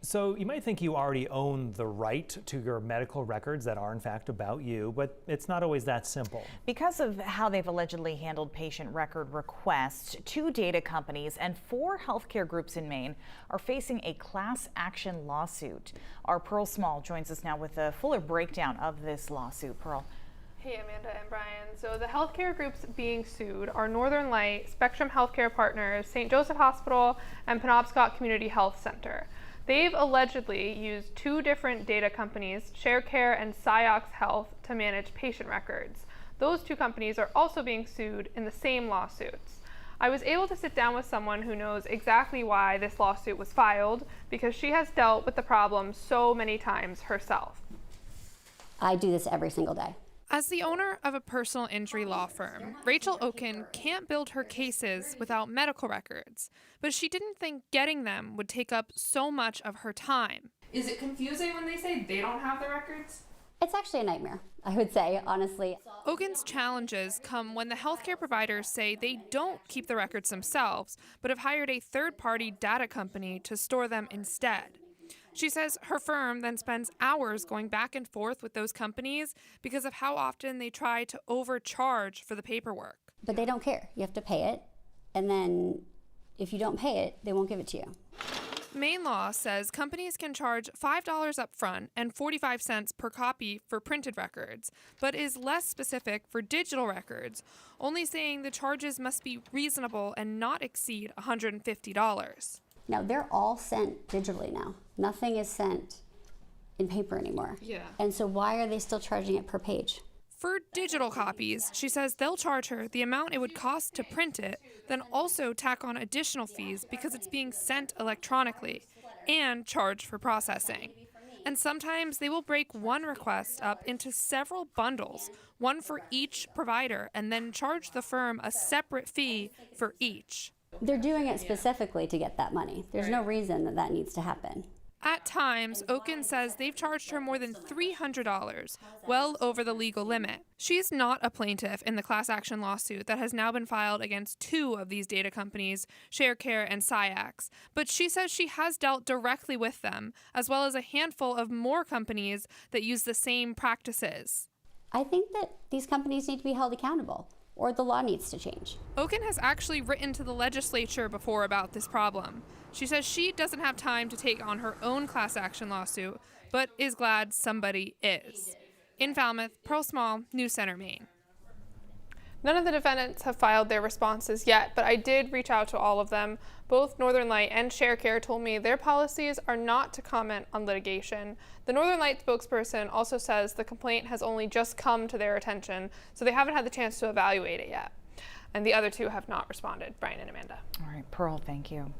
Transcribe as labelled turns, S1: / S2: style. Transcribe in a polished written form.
S1: So you might think you already own the right to your medical records that are in fact about you, but it's not always that simple.
S2: Because of how they've allegedly handled patient record requests, 2 data companies and 4 healthcare groups in Maine are facing a class action lawsuit. Our Pearl Small joins us now with a fuller breakdown of this lawsuit. Pearl.
S3: Hey Amanda and Brian. So the healthcare groups being sued are Northern Light, Spectrum Healthcare Partners, St. Joseph Hospital, and Penobscot Community Health Center. They've allegedly used 2 different data companies, ShareCare and Ciox Health, to manage patient records. Those 2 companies are also being sued in the same lawsuits. I was able to sit down with someone who knows exactly why this lawsuit was filed, because she has dealt with the problem so many times herself.
S4: I do this every single day.
S5: As the owner of a personal injury law firm, Rachel Oken can't build her cases without medical records, but she didn't think getting them would take up so much of her time.
S3: Is it confusing when they say they don't have the records?
S4: It's actually a nightmare, I would say, honestly.
S5: Oken's challenges come when the healthcare providers say they don't keep the records themselves, but have hired a third-party data company to store them instead. She says her firm then spends hours going back and forth with those companies because of how often they try to overcharge for the paperwork.
S4: But they don't care. You have to pay it, and then if you don't pay it, they won't give it to you.
S5: Maine law says companies can charge $5 up front and 45 cents per copy for printed records, but is less specific for digital records, only saying the charges must be reasonable and not exceed $150.
S4: Now, they're all sent digitally now. Nothing is sent in paper anymore.
S5: Yeah.
S4: And so why are they still charging it per page?
S5: For digital copies, she says they'll charge her the amount it would cost to print it, then also tack on additional fees because it's being sent electronically, and charge for processing. And sometimes they will break one request up into several bundles, one for each provider, and then charge the firm a separate fee for each.
S4: They're doing it specifically to get that money. There's no reason that that needs to happen.
S5: At times, Oken says they've charged her more than $300, well over the legal limit. She's not a plaintiff in the class action lawsuit that has now been filed against 2 of these data companies, ShareCare and Ciox, but she says she has dealt directly with them, as well as a handful of more companies that use the same practices.
S4: I think that these companies need to be held accountable, or the law needs to change.
S5: Oken has actually written to the legislature before about this problem. She says she doesn't have time to take on her own class action lawsuit, but is glad somebody is. In Falmouth, Pearl Small, News Center, Maine.
S3: None of the defendants have filed their responses yet, but I did reach out to all of them. Both Northern Light and ShareCare told me their policies are not to comment on litigation. The Northern Light spokesperson also says the complaint has only just come to their attention, so they haven't had the chance to evaluate it yet. And the other 2 have not responded. Brian and Amanda.
S2: All right, Pearl, thank you.